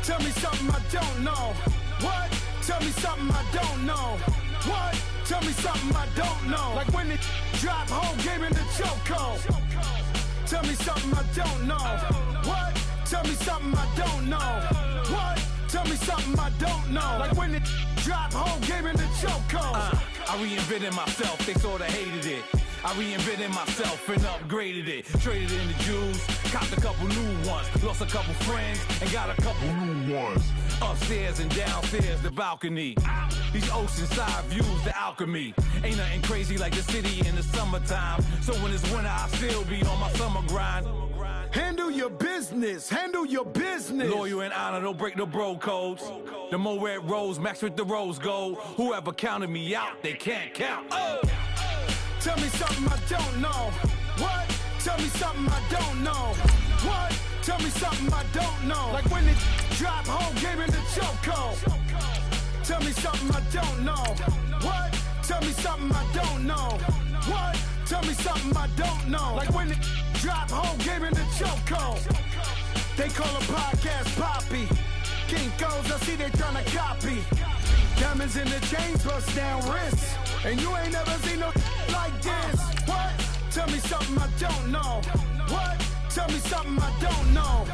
Tell me something I don't know. What? Tell me something I don't know. What? Tell me something I don't know. Like when it drop, whole game in the chokehold. Tell me something I don't know. What? Tell me something I don't know. What? Tell me something I don't know. Like when it drop, whole game in the chokehold. I reinvented myself, they sorta hated it. I reinvented myself and upgraded it. Traded in the Jews, copped a couple new ones. Lost a couple friends and got a couple new ones. Upstairs and downstairs, the balcony. These oceanside views, the alchemy. Ain't nothing crazy like the city in the summertime. So when it's winter, I still be on my summer grind. Handle your business, handle your business. Loyal and honor, don't break the bro codes. The more red rose, max with the rose gold. Whoever counted me out, they can't count. Oh! Tell me something I don't know. What? Tell me something I don't know. What? Tell me something I don't know. Like when it drop, whole game in the chokehold. Tell me something I don't know. What? Tell me something I don't know. What? Tell me something I don't know. Like when it drop, whole game in the chokehold. They call a podcast Poppy. Kinkos, I see they tryna copy. Diamonds in the chains, bust down wrists. And you ain't never seen no like this. What? Tell me something I don't know. What? Tell me something I don't know.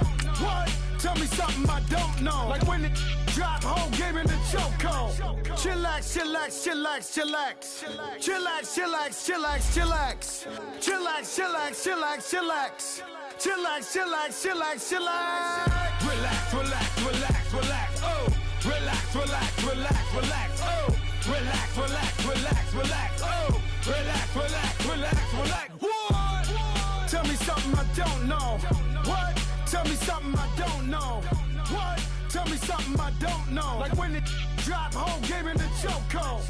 What? Tell me something I don't know. Like when it drop, whole game in the chokehold. Chillax, chillax, chillax, chillax. Chillax, chillax, chillax, chillax. Chillax, chillax, chillax, chillax. Chillax, chillax, chillax, chillax. Relax, relax, relax, relax, oh. Relax, relax, relax, relax, oh. Relax, relax, relax, relax, oh. Relax, relax, relax, relax. What? Tell me something I don't know. What? Tell me something I don't know. What? Tell me something I don't know. Like when it drop, whole game in the chokehold.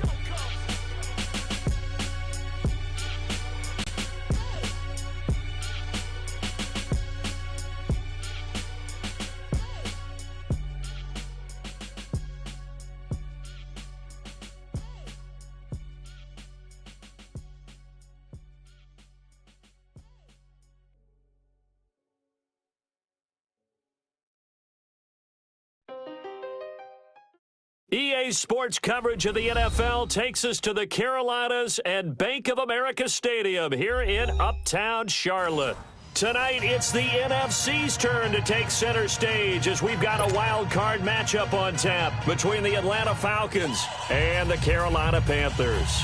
EA Sports coverage of the NFL takes us to the Carolinas and Bank of America Stadium here in Uptown Charlotte. Tonight, it's the NFC's turn to take center stage as we've got a wild card matchup on tap between the Atlanta Falcons and the Carolina Panthers.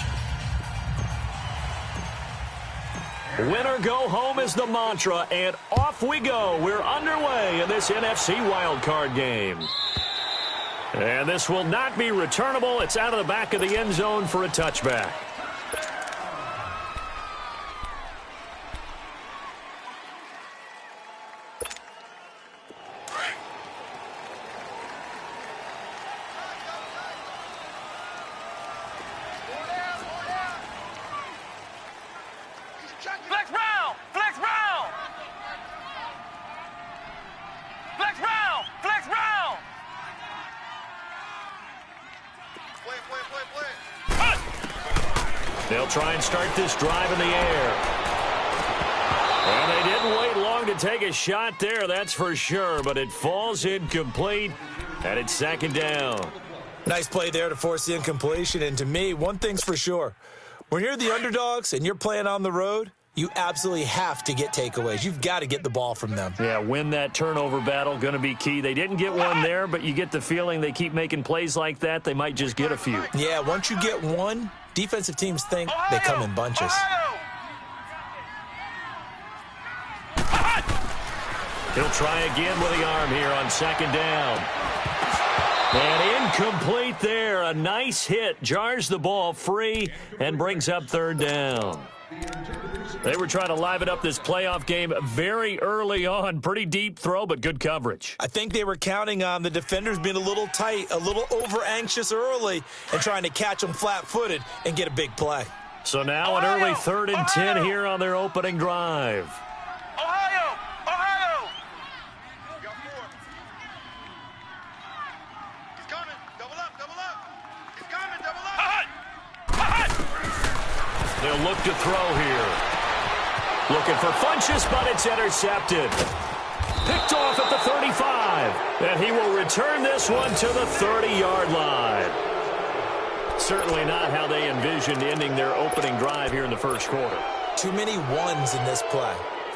Win or go home is the mantra, and off we go. We're underway in this NFC wildcard game. And this will not be returnable. It's out of the back of the end zone for a touchback. Flex round! Flex round! Flex round! Flex round! They'll try and start this drive in the air. And they didn't wait long to take a shot there, that's for sure, but it falls incomplete, and it's second down. Nice play there to force the incompletion, and to me, one thing's for sure. When you're the underdogs and you're playing on the road, you absolutely have to get takeaways. You've got to get the ball from them. Yeah, win that turnover battle, going to be key. They didn't get one there, but you get the feeling they keep making plays like that, they might just get a few. Yeah, once you get one, defensive teams think they come in bunches. He'll try again with the arm here on second down. And incomplete there. A nice hit. Jars the ball free and brings up third down. They were trying to liven up this playoff game very early on. Pretty deep throw, but good coverage. I think they were counting on the defenders being a little tight, a little over-anxious early, and trying to catch them flat-footed and get a big play. So now an early 3rd and 10 here on their opening drive. Ohio! Ohio! He's coming. Double up, double up. He's coming, double up. They'll look to throw here. Looking for Funchess, but it's intercepted. Picked off at the 35. And he will return this one to the 30-yard line. Certainly not how they envisioned ending their opening drive here in the first quarter. Too many ones in this play.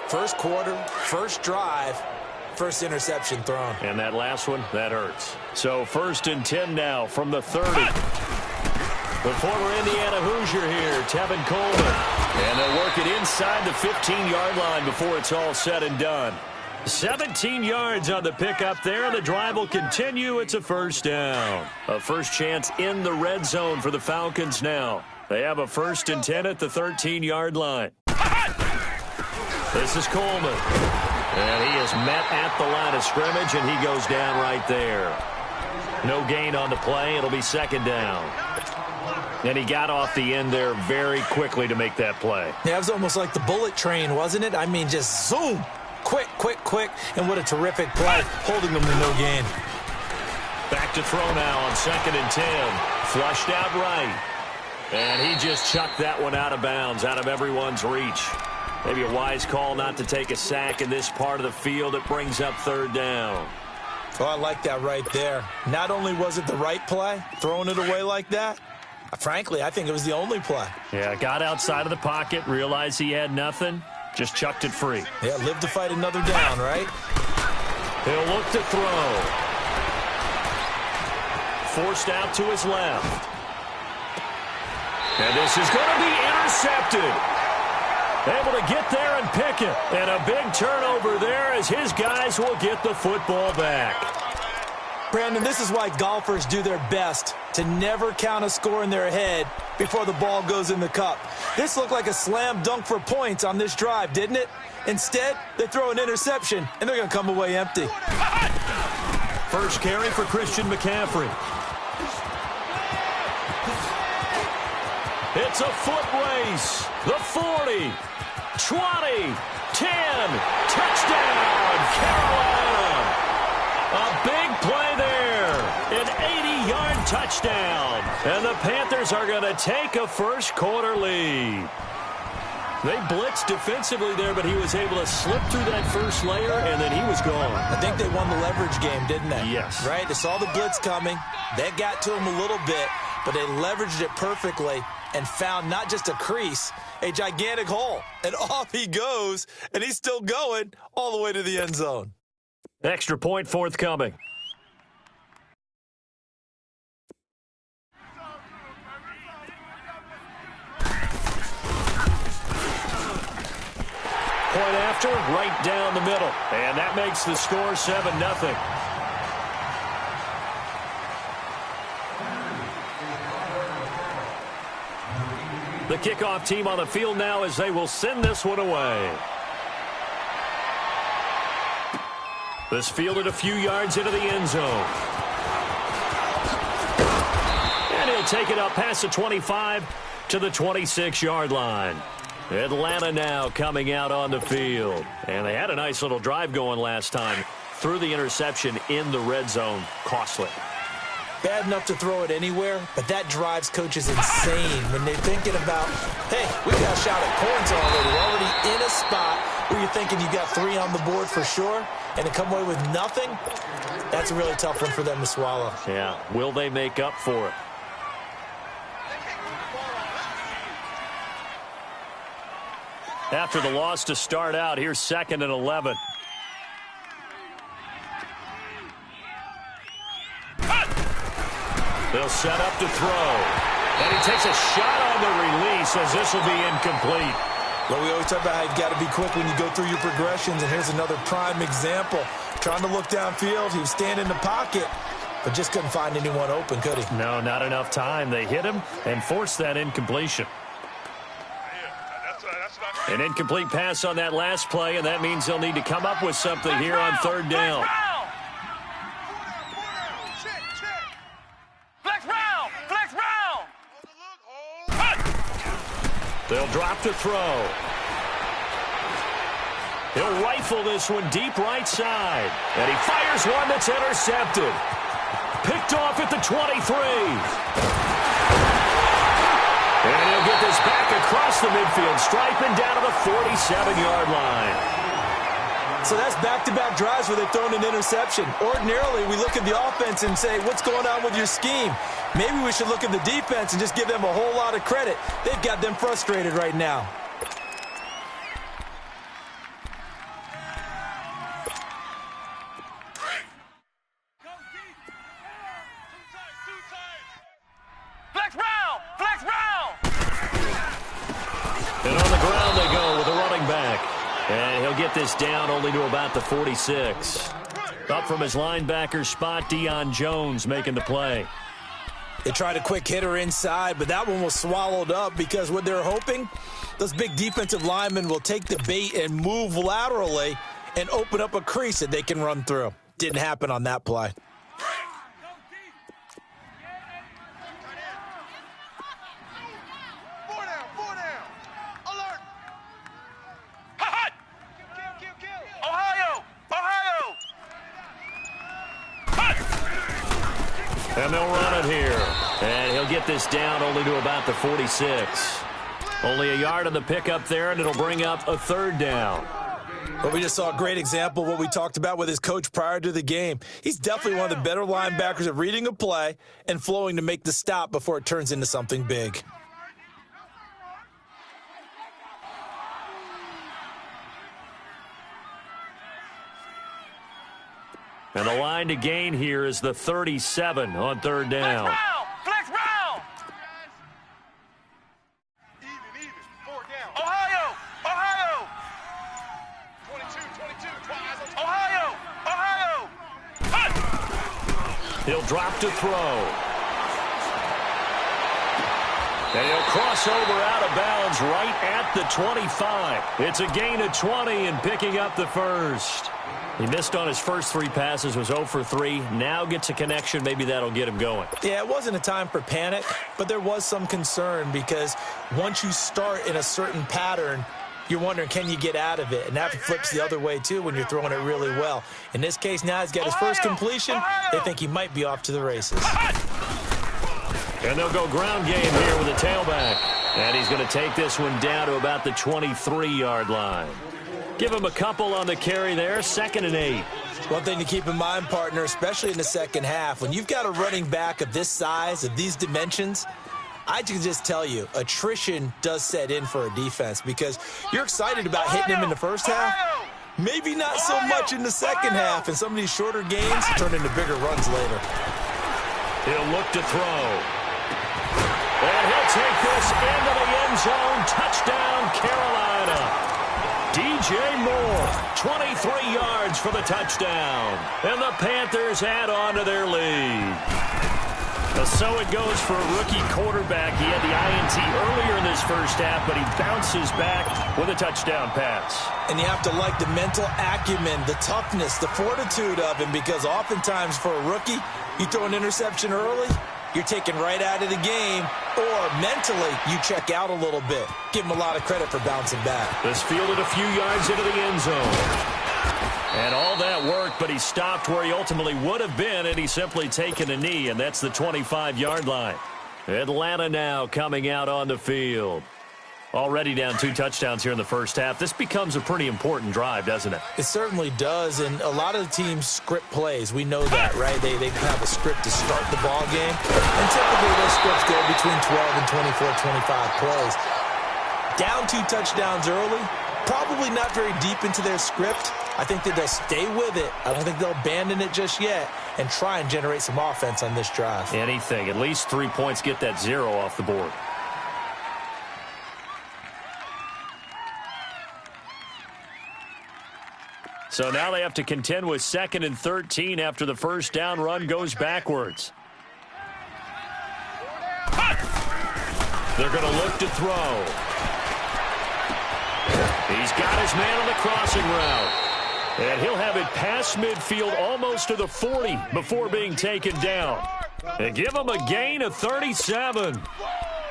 First quarter, first drive, first interception thrown. And that last one, that hurts. So 1st and 10 now from the 30. The former Indiana Hoosier here, Tevin Coleman. And they'll work it inside the 15-yard line before it's all said and done. 17 yards on the pickup there. The drive will continue. It's a first down. A first chance in the red zone for the Falcons now. They have a 1st and 10 at the 13-yard line. This is Coleman. And he is met at the line of scrimmage, and he goes down right there. No gain on the play. It'll be 2nd down. And he got off the end there very quickly to make that play. Yeah, it was almost like the bullet train, wasn't it? I mean, just zoom. Quick, quick, quick. And what a terrific play, holding them to no gain. Back to throw now on 2nd and 10. Flushed out right. And he just chucked that one out of bounds, out of everyone's reach. Maybe a wise call not to take a sack in this part of the field. It brings up 3rd down. Oh, I like that right there. Not only was it the right play, throwing it away like that, frankly, I think it was the only play. Yeah, got outside of the pocket, realized he had nothing, just chucked it free. Yeah, live to fight another down, right? He'll look to throw. Forced out to his left. And this is going to be intercepted. Able to get there and pick it. And a big turnover there as his guys will get the football back. Brandon, this is why golfers do their best to never count a score in their head before the ball goes in the cup. This looked like a slam dunk for points on this drive, didn't it? Instead, they throw an interception, and they're going to come away empty. First carry for Christian McCaffrey. It's a foot race. The 40, 20, 10, touchdown, Carolina. A big play there, an 80-yard touchdown. And the Panthers are going to take a first quarter lead. They blitzed defensively there, but he was able to slip through that first layer, and then he was gone. I think they won the leverage game, didn't they? Yes. Right? They saw the blitz coming. That got to him a little bit, but they leveraged it perfectly and found not just a crease, a gigantic hole. And off he goes, and he's still going all the way to the end zone. Extra point forthcoming. Point after, right down the middle. And that makes the score 7-0. The kickoff team on the field now as they will send this one away. This fielded a few yards into the end zone. And he'll take it up past the 25 to the 26-yard line. Atlanta now coming out on the field. And they had a nice little drive going last time. Threw the interception in the red zone. Costly. Bad enough to throw it anywhere, but that drives coaches insane when they're thinking about, hey, we got a shot at points already. We're already in a spot where you're thinking you got 3 on the board for sure, and to come away with nothing, that's a really tough one for them to swallow. Yeah, will they make up for it? After the loss to start out, here's 2nd and 11. They'll set up to throw. And he takes a shot on the release as this will be incomplete. Well, we always talk about how you've got to be quick when you go through your progressions, and here's another prime example. Trying to look downfield, he was standing in the pocket, but just couldn't find anyone open, could he? No, not enough time. They hit him and forced that incompletion. An incomplete pass on that last play, and that means they'll need to come up with something here on 3rd down. They'll drop to throw. He'll rifle this one deep right side. And he fires one that's intercepted. Picked off at the 23. And he'll get this back across the midfield stripe and down to the 47-yard line. So that's back-to-back drives where they've thrown an interception. Ordinarily, we look at the offense and say, what's going on with your scheme? Maybe we should look at the defense and just give them a whole lot of credit. They've got them frustrated right now. Flex round! Flex round! And on the ground they go with a running back. And he'll get this down only to about the 46. Up from his linebacker spot, Deion Jones making the play. They tried a quick hitter inside, but that one was swallowed up because what they're hoping, those big defensive linemen will take the bait and move laterally and open up a crease that they can run through. Didn't happen on that play. And they'll run it here. And he'll get this down only to about the 46. Only a yard on the pickup there, and it'll bring up a third down. But we just saw a great example of what we talked about with his coach prior to the game. He's definitely one of the better linebackers at reading a play and flowing to make the stop before it turns into something big. And the line to gain here is the 37 on third down. Flex round! Even. 4 down. Ohio! Ohio! 22, twice. Ohio! He'll drop to throw. And he'll cross over out of bounds right at the 25. It's a gain of 20 and picking up the first. He missed on his first 3 passes, was 0 for 3. Now gets a connection. Maybe that'll get him going. Yeah, it wasn't a time for panic, but there was some concern because once you start in a certain pattern, you're wondering, can you get out of it? And that flips the other way, too, when you're throwing it really well. In this case, now he's got his first completion. They think he might be off to the races. And they'll go ground game here with a tailback. And he's going to take this one down to about the 23-yard line. Give him a couple on the carry there, 2nd and 8. One thing to keep in mind, partner, especially in the second half, when you've got a running back of this size, of these dimensions, I can just tell you, attrition does set in for a defense because you're excited about hitting him in the first half. Maybe not so much in the second half, and some of these shorter gains turn into bigger runs later. He'll look to throw. And he'll take this into the end zone. Touchdown, Carolina. DJ Moore, 23 yards for the touchdown. And the Panthers add on to their lead. So it goes for a rookie quarterback. He had the INT earlier in this first half, but he bounces back with a touchdown pass. And you have to like the mental acumen, the toughness, the fortitude of him, because oftentimes for a rookie, you throw an interception early, you're taken right out of the game, or mentally you check out a little bit. Give him a lot of credit for bouncing back. This fielded a few yards into the end zone. And all that worked, but he stopped where he ultimately would have been, and he's simply taken a knee, and that's the 25-yard line. Atlanta now coming out on the field. Already down 2 touchdowns here in the first half. This becomes a pretty important drive, doesn't it? It certainly does, and a lot of the teams script plays. We know that, right? They have a script to start the ball game, and typically those scripts go between 12 and 24, 25 plays. Down 2 touchdowns early, probably not very deep into their script. I think that they'll stay with it. I don't think they'll abandon it just yet and try and generate some offense on this drive. Anything. At least 3 points, get that 0 off the board. So now they have to contend with 2nd and 13 after the first down run goes backwards. They're going to look to throw. He's got his man on the crossing route. And he'll have it past midfield almost to the 40 before being taken down. And give him a gain of 37.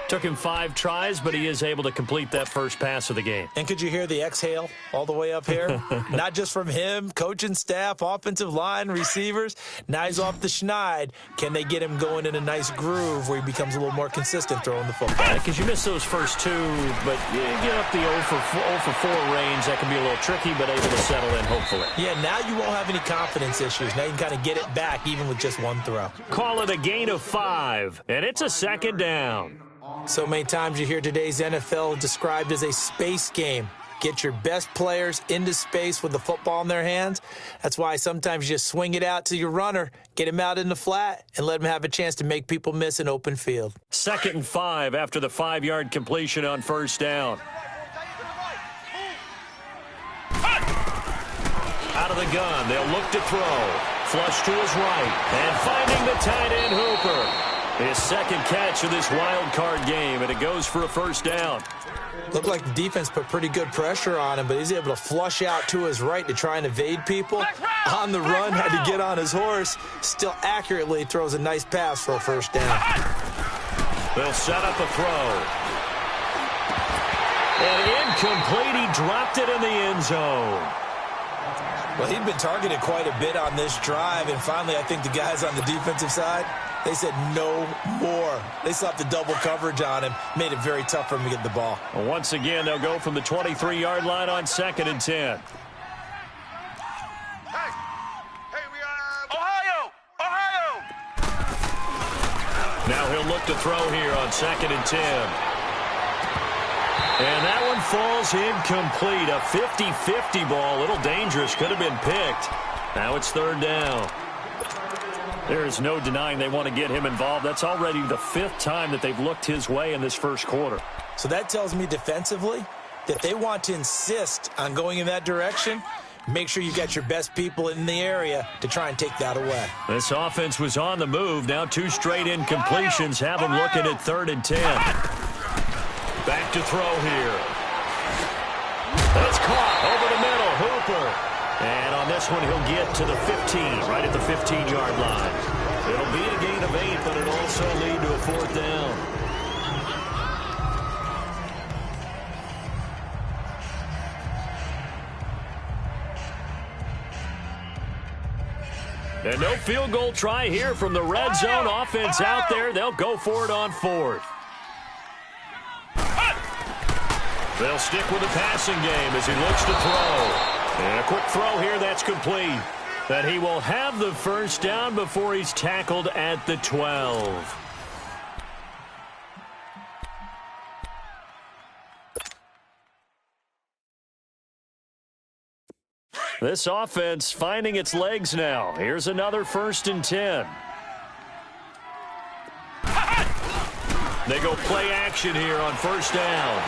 Took him 5 tries, but he is able to complete that first pass of the game. And could you hear the exhale all the way up here? Not just from him, coaching staff, offensive line, receivers. Now he's off the schneid. Can they get him going in a nice groove where he becomes a little more consistent throwing the football? Because you miss those first 2, but you get up the 0 for 4 range. That can be a little tricky, but able to settle in, hopefully. Yeah, now you won't have any confidence issues. Now you can kind of get it back even with just 1 throw. Call it a gain of 5, and it's a second down. So many times you hear today's NFL described as a space game. Get your best players into space with the football in their hands. That's why sometimes you just swing it out to your runner, get him out in the flat, and let him have a chance to make people miss an open field. 2nd and 5 after the 5-yard completion on first down. Out of the gun, they'll look to throw. Flush to his right, and finding the tight end Hooper. His second catch of this wild card game, and it goes for a first down. Looked like the defense put pretty good pressure on him, but he's able to flush out to his right to try and evade people. On the run, had to get on his horse. Still accurately throws a nice pass for a first down. They'll set up a throw. And incomplete. He dropped it in the end zone. Well, he'd been targeted quite a bit on this drive, and finally I think the guys on the defensive side, they said no more. They slapped the double coverage on him, made it very tough for him to get the ball. Well, once again, they'll go from the 23-yard line on 2nd and 10. Hey, we are Ohio! Now he'll look to throw here on 2nd and 10. And that one falls incomplete. A 50-50 ball. A little dangerous. Could have been picked. Now it's 3rd down. There is no denying they want to get him involved. That's already the 5th time that they've looked his way in this first quarter. So that tells me defensively that they want to insist on going in that direction. Make sure you got your best people in the area to try and take that away. This offense was on the move. Now 2 straight incompletions have them looking at 3rd and 10. Back to throw here. That's caught over the middle. Hooper. And on this one, he'll get to the 15, right at the 15-yard line. It'll be a gain of 8, but it'll also lead to a 4th down. And no field goal try here from the red zone offense out there. They'll go for it on 4th. They'll stick with the passing game as he looks to throw. And a quick throw here that's complete. That he will have the first down before he's tackled at the 12. This offense finding its legs now. Here's another 1st and 10. They go play action here on first down.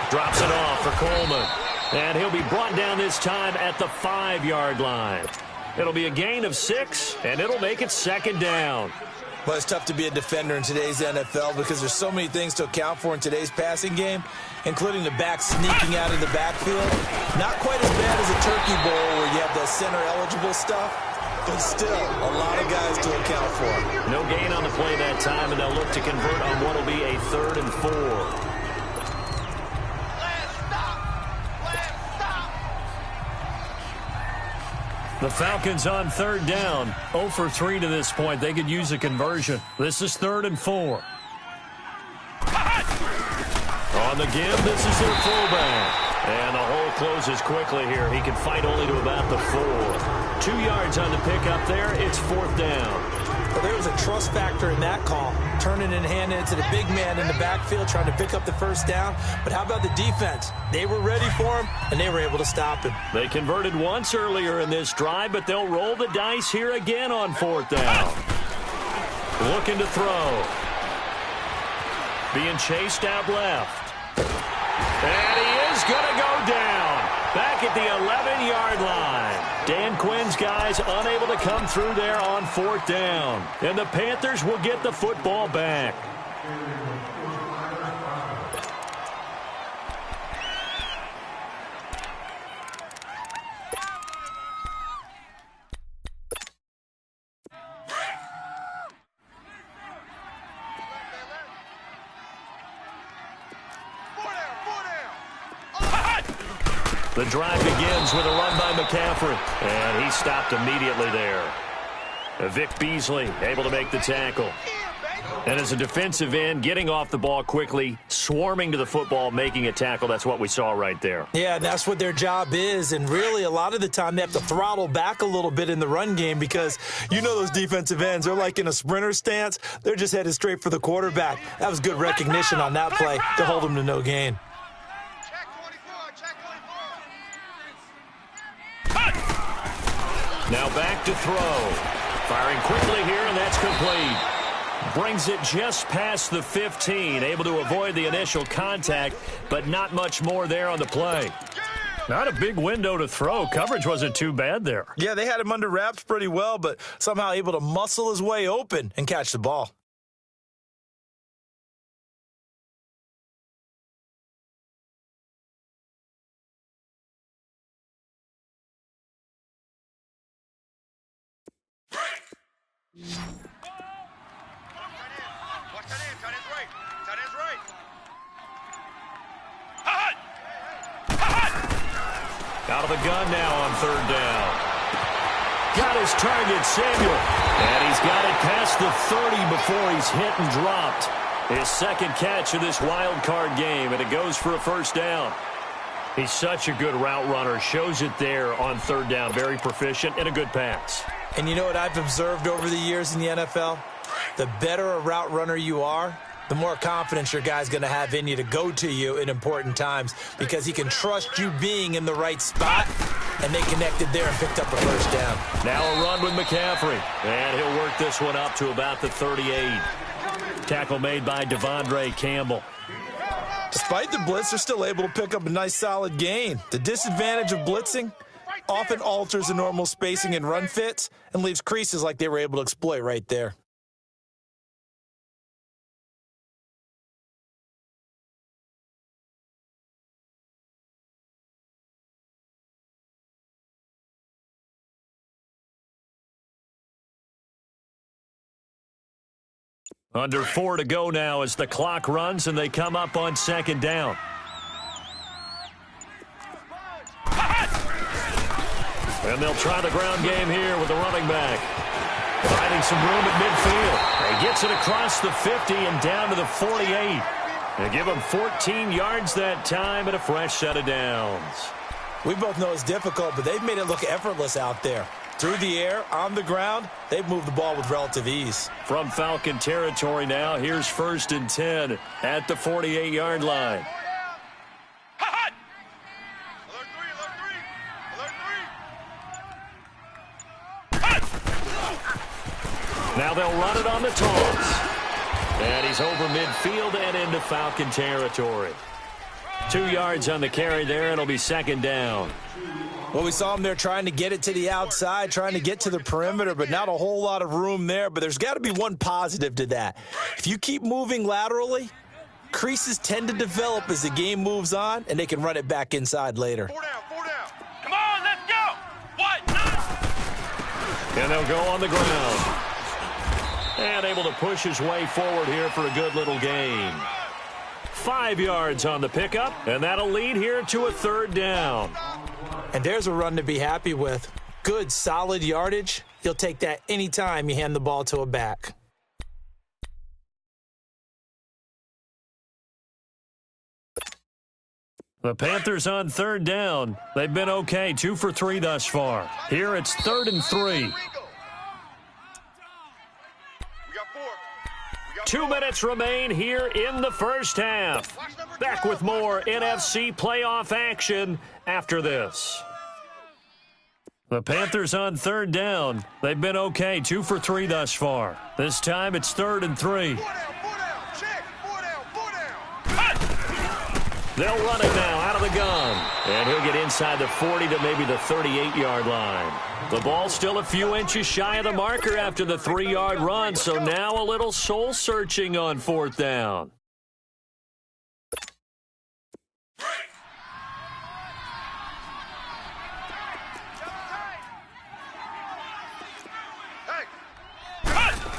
Drops it off for Coleman. And he'll be brought down this time at the 5-yard line. It'll be a gain of 6, and it'll make it 2nd down. Well, it's tough to be a defender in today's NFL because there's so many things to account for in today's passing game, including the back sneaking out of the backfield. Not quite as bad as a turkey bowl where you have that center-eligible stuff, but still a lot of guys to account for. No gain on the play that time, and they'll look to convert on what will be a 3rd and 4. The Falcons on 3rd down. 0 for 3 to this point. They could use a conversion. This is 3rd and 4. On the give, this is their fullback. And the hole closes quickly here. He can fight only to about the 4. 2 yards on the pickup there. It's 4th down. Well, there was a trust factor in that call. Turning and handing it to the big man in the backfield, trying to pick up the first down. But how about the defense? They were ready for him, and they were able to stop him. They converted once earlier in this drive, but they'll roll the dice here again on 4th down. Looking to throw. Being chased out left. And he is going to go down. Back at the 11-yard line. Dan Quinn's guys unable to come through there on 4th down. And the Panthers will get the football back. The drive begins with a run by McCaffrey, and he stopped immediately there. Vic Beasley able to make the tackle. And as a defensive end, getting off the ball quickly, swarming to the football, making a tackle, that's what we saw right there. Yeah, that's what their job is, and really a lot of the time they have to throttle back a little bit in the run game because you know those defensive ends, they're like in a sprinter stance. They're just headed straight for the quarterback. That was good recognition on that play to hold them to no gain. Now back to throw. Firing quickly here, and that's complete. Brings it just past the 15, able to avoid the initial contact, but not much more there on the play. Not a big window to throw. Coverage wasn't too bad there. Yeah, they had him under wraps pretty well, but somehow able to muscle his way open and catch the ball. Out of the gun now on third down. Got his target, Samuel. And he's got it past the 30 before he's hit and dropped. His second catch of this wild card game, and it goes for a first down. He's such a good route runner. Shows it there on third down. Very proficient and a good pass. And you know what I've observed over the years in the NFL? The better a route runner you are, the more confidence your guy's going to have in you to go to you in important times because he can trust you being in the right spot, and they connected there and picked up a first down. Now a run with McCaffrey, and he'll work this one up to about the 38. Tackle made by Devondre Campbell. Despite the blitz, they're still able to pick up a nice solid gain. The disadvantage of blitzing often alters the normal spacing and run fits and leaves creases like they were able to exploit right there. Under 4 to go now as the clock runs and they come up on second down. And they'll try the ground game here with the running back. Finding some room at midfield. He gets it across the 50 and down to the 48. They give him 14 yards that time and a fresh set of downs. We both know it's difficult, but they've made it look effortless out there. Through the air, on the ground, they've moved the ball with relative ease. From Falcon territory now, here's 1st and 10 at the 48-yard line. Now they'll run it on the toss. And he's over midfield and into Falcon territory. 2 yards on the carry there, and it'll be second down. Well, we saw him there trying to get it to the outside, trying to get to the perimeter, but not a whole lot of room there. But there's got to be one positive to that. If you keep moving laterally, creases tend to develop as the game moves on, and they can run it back inside later. 4 down. Come on, let's go. What? And they'll go on the ground. And able to push his way forward here for a good little gain. 5 yards on the pickup, and that'll lead here to a third down. And there's a run to be happy with. Good, solid yardage. You'll take that anytime you hand the ball to a back. The Panthers on third down. They've been okay, 2 for 3 thus far. Here it's 3rd and 3. 2 minutes remain here in the first half. Back with more NFC playoff action after this. The Panthers on third down. They've been okay, 2 for 3 thus far. This time it's 3rd and 3. 4 down, check. 4 down. They'll run it now out of the gun. And he'll get inside the 40 to maybe the 38-yard line. The ball still a few inches shy of the marker after the 3-yard run, so now a little soul-searching on 4th down.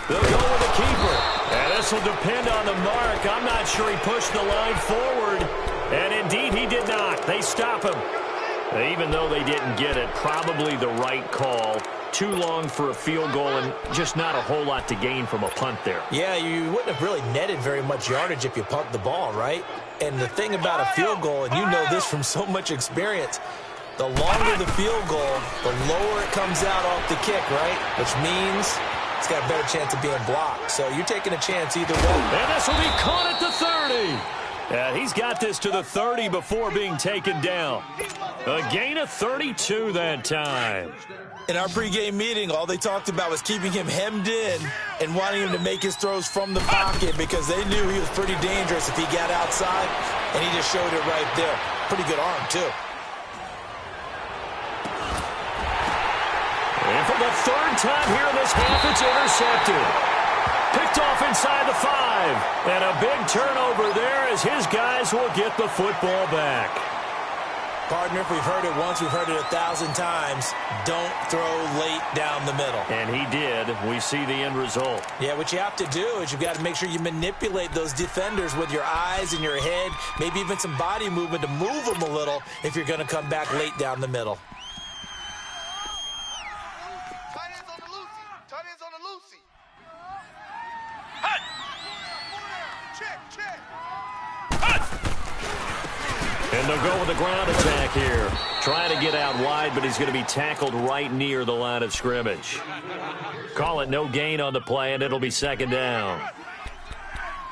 They'll go with the keeper. And this will depend on the mark. I'm not sure he pushed the line forward. And indeed, he did not. They stop him. Even though they didn't get it, probably the right call. Too long for a field goal and just not a whole lot to gain from a punt there. Yeah, you wouldn't have really netted very much yardage if you punt the ball, right? And the thing about a field goal, and you know this from so much experience, the longer the field goal, the lower it comes out off the kick, right? Which means it's got a better chance of being blocked. So you're taking a chance either way. And this will be caught at the 30. And he's got this to the 30 before being taken down. A gain of 32 that time. In our pregame meeting, all they talked about was keeping him hemmed in and wanting him to make his throws from the pocket because they knew he was pretty dangerous if he got outside, and he just showed it right there. Pretty good arm, too. And for the third time here in this half, it's intercepted. Picked off inside the 5. And a big turnover there as his guys will get the football back. Partner, if we've heard it once, we've heard it 1,000 times. Don't throw late down the middle. And he did. We see the end result. Yeah, what you have to do is you've got to make sure you manipulate those defenders with your eyes and your head, maybe even some body movement to move them a little if you're going to come back late down the middle. Tight ends on the Lucy. Tight ends on the Lucy. Check. And they'll go with the ground attack here. Trying to get out wide, but he's going to be tackled right near the line of scrimmage. Call it no gain on the play, and it'll be second down.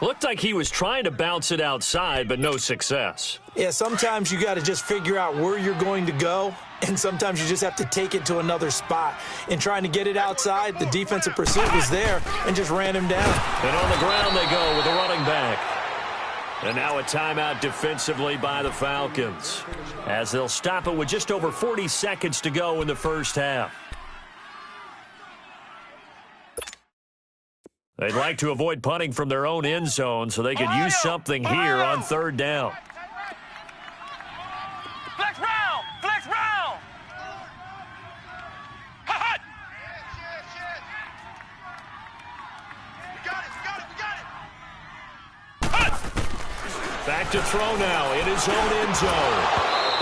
Looked like he was trying to bounce it outside, but no success. Yeah, sometimes you got to just figure out where you're going to go, and sometimes you just have to take it to another spot. In trying to get it outside, the defensive pursuit was there and just ran him down. And on the ground they go with the running back. And now a timeout defensively by the Falcons, as they'll stop it with just over 40 seconds to go in the first half. They'd like to avoid punting from their own end zone so they could use something here on third down. Flex round. Hot. We got it. Back to throw now in his own end zone.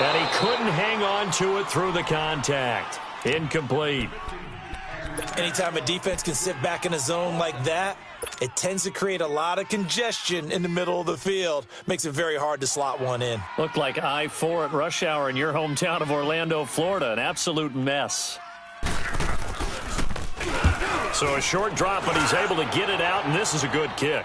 And he couldn't hang on to it through the contact. Incomplete. Anytime a defense can sit back in a zone like that, it tends to create a lot of congestion in the middle of the field. Makes it very hard to slot one in. Looked like I-4 at rush hour in your hometown of Orlando, Florida. An absolute mess. So a short drop, but he's able to get it out, and this is a good kick.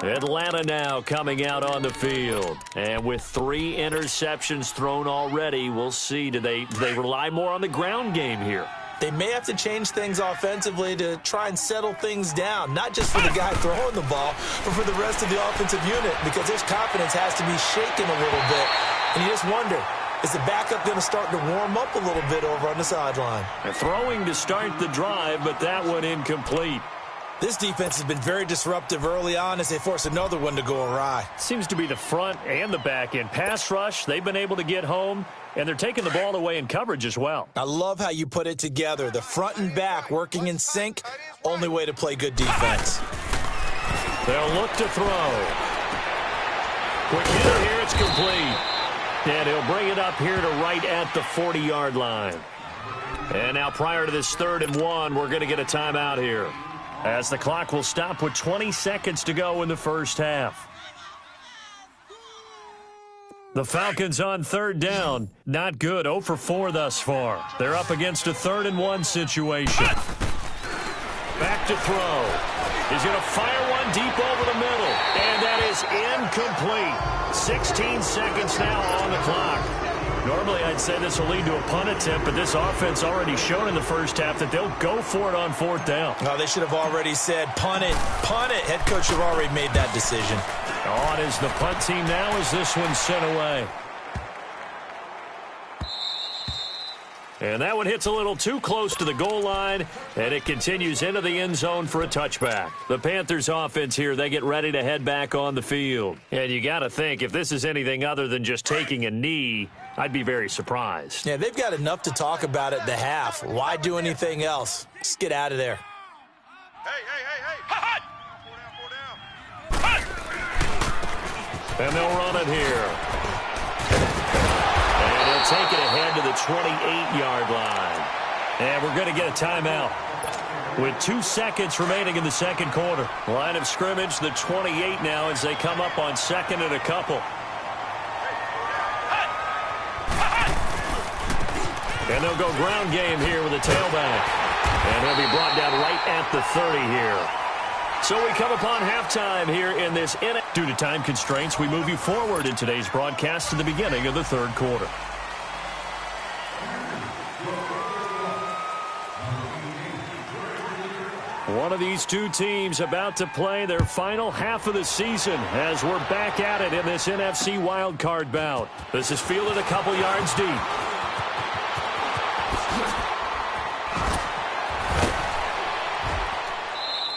Atlanta now coming out on the field. And with 3 interceptions thrown already, we'll see. Do they rely more on the ground game here? They may have to change things offensively to try and settle things down, not just for the guy throwing the ball, but for the rest of the offensive unit, because his confidence has to be shaken a little bit. And you just wonder, is the backup going to start to warm up a little bit over on the sideline? Throwing to start the drive, but that one incomplete. This defense has been very disruptive early on as they force another one to go awry. Seems to be the front and the back end. Pass rush, they've been able to get home, and they're taking the ball away in coverage as well. I love how you put it together. The front and back working in sync, only way to play good defense. They'll look to throw. Quick hitter here, it's complete. And he'll bring it up here to right at the 40-yard line. And now prior to this 3rd and 1, we're going to get a timeout here, as the clock will stop with 20 seconds to go in the first half. The Falcons on 3rd down. Not good. 0 for 4 thus far. They're up against a 3rd and 1 situation. Back to throw. He's going to fire one deep over the middle. And that is incomplete. 16 seconds now on the clock. Normally, I'd say this will lead to a punt attempt, but this offense already shown in the first half that they'll go for it on 4th down. No, they should have already said, punt it, punt it. Head coach should have already made that decision. On is the punt team now as this one's sent away. And that one hits a little too close to the goal line, and it continues into the end zone for a touchback. The Panthers offense here, they get ready to head back on the field. And you got to think, if this is anything other than just taking a knee, I'd be very surprised. Yeah, they've got enough to talk about at the half. Why do anything else? Just get out of there. Hey. Hot. 4 down. And they'll run it here. And he'll take it ahead to the 28-yard line. And we're going to get a timeout. With 2 seconds remaining in the second quarter. Line of scrimmage, the 28 now as they come up on second and a couple. And they'll go ground game here with a tailback. And he'll be brought down right at the 30 here. So we come upon halftime here in this. Due to time constraints, we move you forward in today's broadcast to the beginning of the third quarter. One of these two teams about to play their final half of the season as we're back at it in this NFC Wildcard bout. This is fielded a couple yards deep.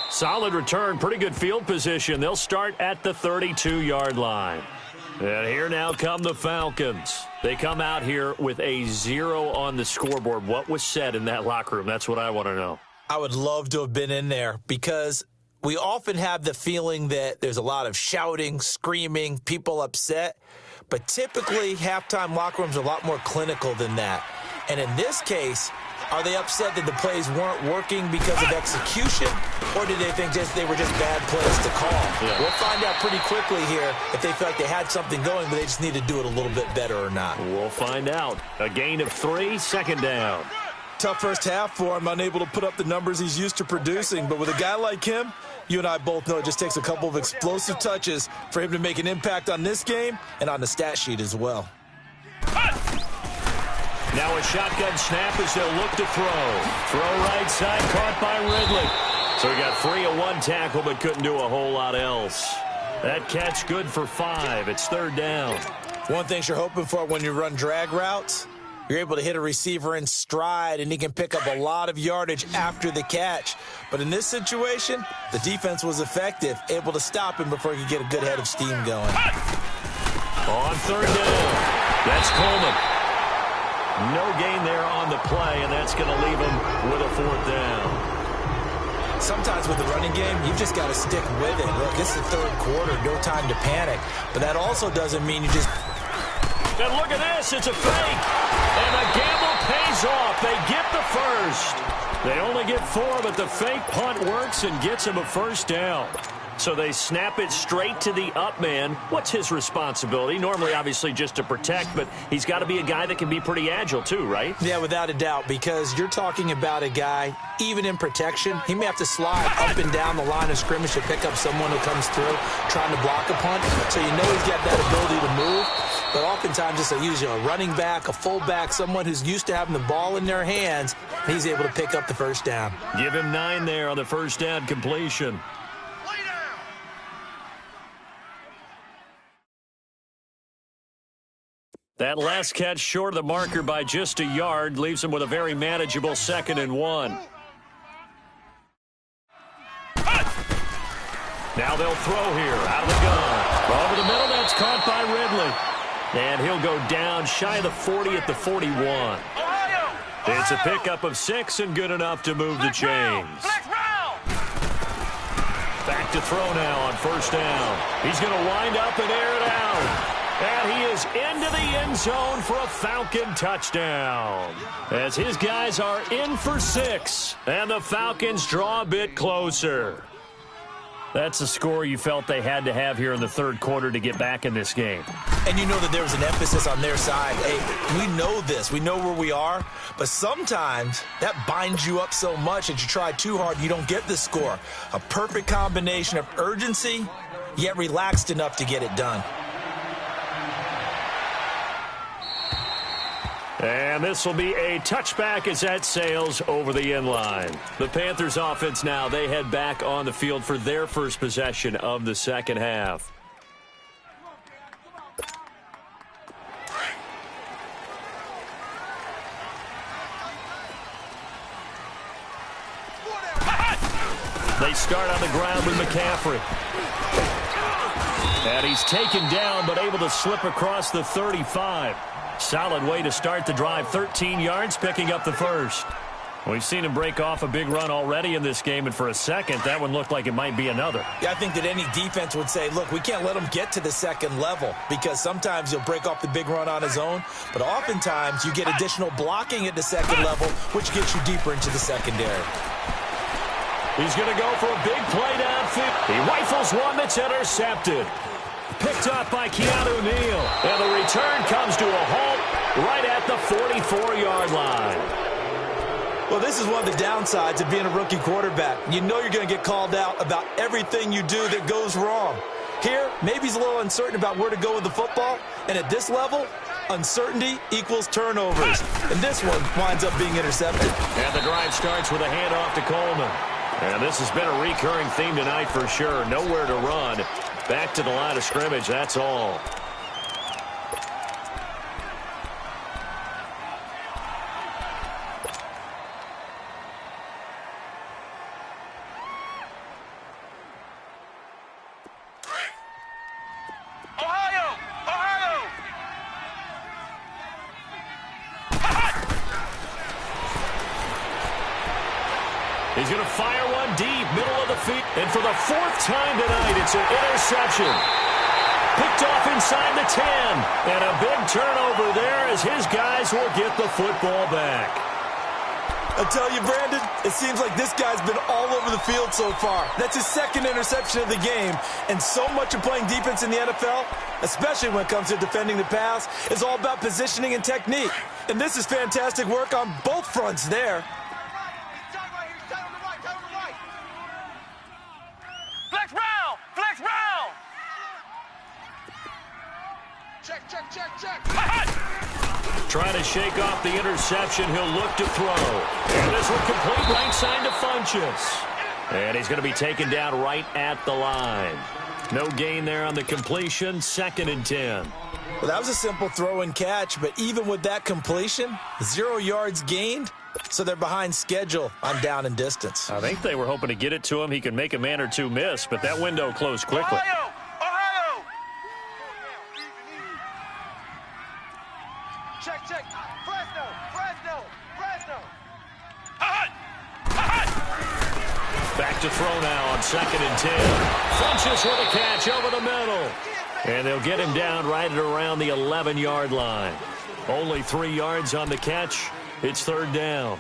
Solid return, pretty good field position. They'll start at the 32-yard line. And here now come the Falcons. They come out here with a 0 on the scoreboard. What was said in that locker room? That's what I want to know. I would love to have been in there because we often have the feeling that there's a lot of shouting, screaming, people upset. But typically, halftime locker rooms are a lot more clinical than that. And in this case, are they upset that the plays weren't working because of execution? Or did they think they were just bad plays to call? Yeah. We'll find out pretty quickly here if they felt like they had something going, but they just need to do it a little bit better or not. We'll find out. A gain of 3, second down. Tough first half for him, unable to put up the numbers he's used to producing. But with a guy like him, you and I both know it just takes a couple of explosive touches for him to make an impact on this game and on the stat sheet as well. Now a shotgun snap as they'll look to throw. Throw right side, caught by Ridley. So he got free of one tackle but couldn't do a whole lot else. That catch good for 5. It's third down. One thing you're hoping for when you run drag routes, you're able to hit a receiver in stride, and he can pick up a lot of yardage after the catch. But in this situation, the defense was effective, able to stop him before he could get a good head of steam going. On third down, that's Coleman. No gain there on the play, and that's going to leave him with a fourth down. Sometimes with the running game, you've just got to stick with it. Look, this is the third quarter, no time to panic. But that also doesn't mean you just... And look at this, it's a fake. And the gamble pays off. They get the first. They only get 4, but the fake punt works and gets them a first down. So they snap it straight to the up man. What's his responsibility? Normally, obviously, just to protect, but he's got to be a guy that can be pretty agile too, right? Yeah, without a doubt, because you're talking about a guy, even in protection, he may have to slide up and down the line of scrimmage to pick up someone who comes through trying to block a punt. So you know he's got that ability to move. But oftentimes, just usually a running back, a fullback, someone who's used to having the ball in their hands, he's able to pick up the first down. Give him 9 there on the first down completion. That last catch short of the marker by just a yard leaves him with a very manageable 2nd and 1. Now they'll throw here out of the gun. Over the middle, that's caught by Ridley. And he'll go down shy of the 40 at the 41. It's a pickup of 6 and good enough to move the chains. Back to throw now on first down. He's going to wind up and air it out. And he is into the end zone for a Falcon touchdown. As his guys are in for 6. And the Falcons draw a bit closer. That's the score you felt they had to have here in the third quarter to get back in this game. And you know that there was an emphasis on their side. Hey, we know this. We know where we are. But sometimes that binds you up so much that you try too hard, you don't get the score. A perfect combination of urgency, yet relaxed enough to get it done. And this will be a touchback as that sails over the end line. The Panthers offense now, they head back on the field for their first possession of the second half. They start on the ground with McCaffrey. And he's taken down but able to slip across the 35. Solid way to start the drive. 13 yards, picking up the first. We've seen him break off a big run already in this game, and for a second, that one looked like it might be another. Yeah, I think that any defense would say, look, we can't let him get to the second level because sometimes he'll break off the big run on his own, but oftentimes you get additional blocking at the second level, which gets you deeper into the secondary. He's going to go for a big play downfield. He rifles one that's intercepted. Picked up by Keanu Neal. And the return comes to a halt right at the 44-yard line. Well, this is one of the downsides of being a rookie quarterback. You know you're going to get called out about everything you do that goes wrong. Here, maybe he's a little uncertain about where to go with the football. And at this level, uncertainty equals turnovers. And this one winds up being intercepted. And the drive starts with a handoff to Coleman. And this has been a recurring theme tonight for sure. Nowhere to run. Back to the line of scrimmage, that's all. He's going to fire one deep, middle of the field. And for the fourth time tonight, it's an interception. Picked off inside the 10. And a big turnover there as his guys will get the football back. I tell you, Brandon, it seems like this guy's been all over the field so far. That's his second interception of the game. And so much of playing defense in the NFL, especially when it comes to defending the pass, is all about positioning and technique. And this is fantastic work on both fronts there. Trying to shake off the interception. He'll look to throw. And this will complete right side to Funchess. And he's going to be taken down right at the line. No gain there on the completion. 2nd and 10. Well, that was a simple throw and catch, but even with that completion, 0 yards gained, so they're behind schedule on down and distance. I think they were hoping to get it to him. He could make a man or two miss, but that window closed quickly. Check. Fresno. Back to throw now on 2nd and 10. Funchess with a catch over the middle. And they'll get him down right at around the 11-yard line. Only 3 yards on the catch. It's 3rd down.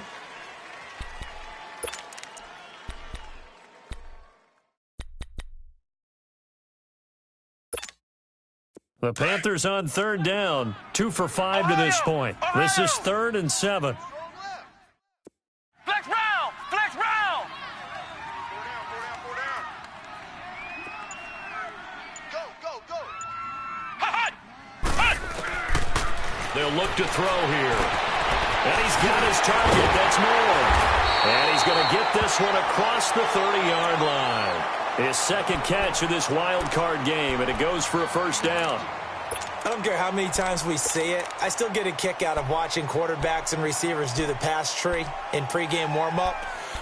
The Panthers on 3rd down. 2 for 5 to this point. This is 3rd and 7. Flex round. Go. They'll look to throw here. And he's got his target. That's Moore. And he's going to get this one across the 30-yard line. His 2nd catch of this wild card game, and it goes for a 1st down. I don't care how many times we see it. I still get a kick out of watching quarterbacks and receivers do the pass tree in pregame warm-up.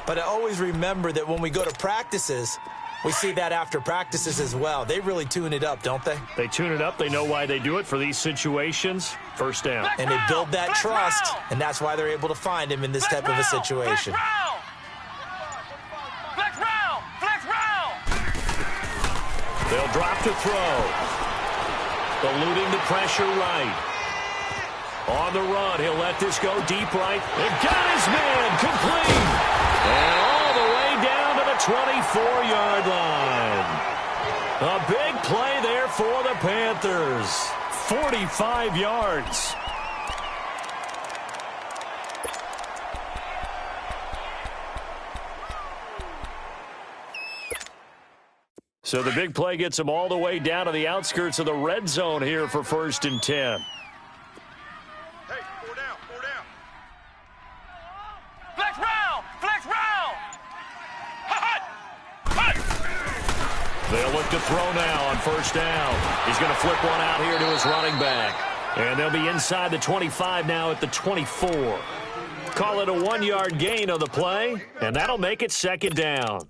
But I always remember that when we go to practices, we see that after practices as well. They really tune it up, don't they? They tune it up. They know why they do it for these situations. 1st down. And they build that trust, and that's why they're able to find him in this type of a situation. They'll drop to throw. Eluding the pressure right. On the run, he'll let this go deep right. And got his man complete. And all the way down to the 24-yard line. A big play there for the Panthers. 45 yards. So the big play gets him all the way down to the outskirts of the red zone here for 1st and 10. Hey, 4 down. Flex round. They'll look to throw now on 1st down. He's going to flip one out here to his running back. And they'll be inside the 25 now at the 24. Call it a 1-yard gain on the play, and that'll make it 2nd down.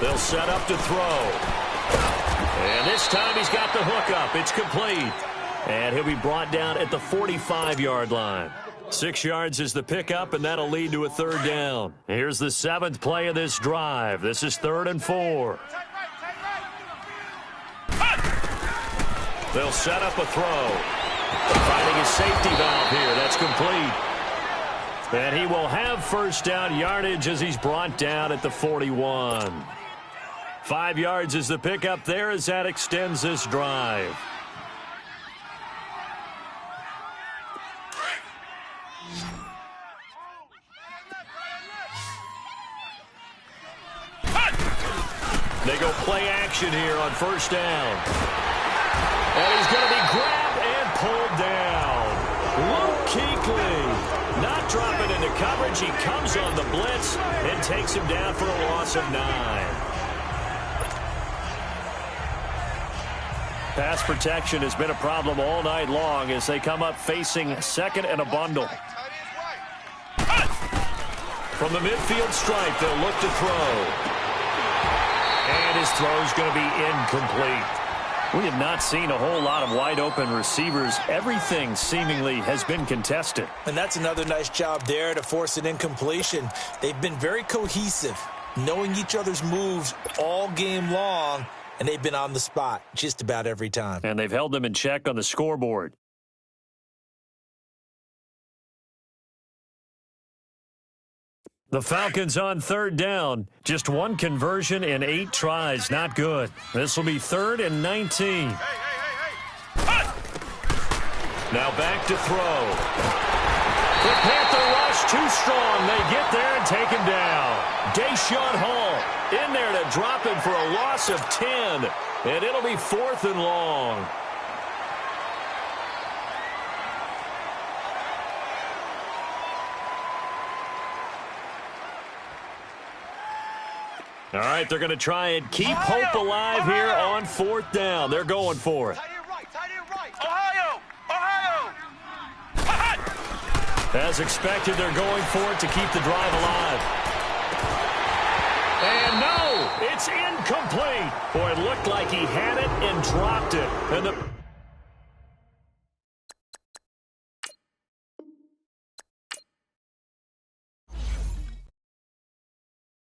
They'll set up to throw. And this time he's got the hook up. It's complete. And he'll be brought down at the 45-yard line. 6 yards is the pickup, and that'll lead to a third down. Here's the 7th play of this drive. This is 3rd and 4. They'll set up a throw. Finding his safety valve here. That's complete. And he will have first down yardage as he's brought down at the 41. 5 yards is the pickup there as that extends this drive. They go play action here on first down. And he's going to be grabbed and pulled down. Luke Kuechly not dropping into coverage. He comes on the blitz and takes him down for a loss of 9. Pass protection has been a problem all night long as they come up facing second and a bundle. From the midfield stripe, they'll look to throw. And his throw is going to be incomplete. We have not seen a whole lot of wide-open receivers. Everything seemingly has been contested. And that's another nice job there to force an incompletion. They've been very cohesive, knowing each other's moves all game long, and they've been on the spot just about every time. And they've held them in check on the scoreboard. The Falcons on third down. Just one conversion in 8 tries. Not good. This will be 3rd and 19. Now back to throw. The Panther rush too strong. They get there and take him down. Deshaun Hall in there to drop him for a loss of 10. And it'll be 4th and long. All right, they're going to try and keep hope alive here on 4th down. They're going for it. As expected, they're going for it to keep the drive alive. And no, it's incomplete. Boy, it looked like he had it and dropped it. And the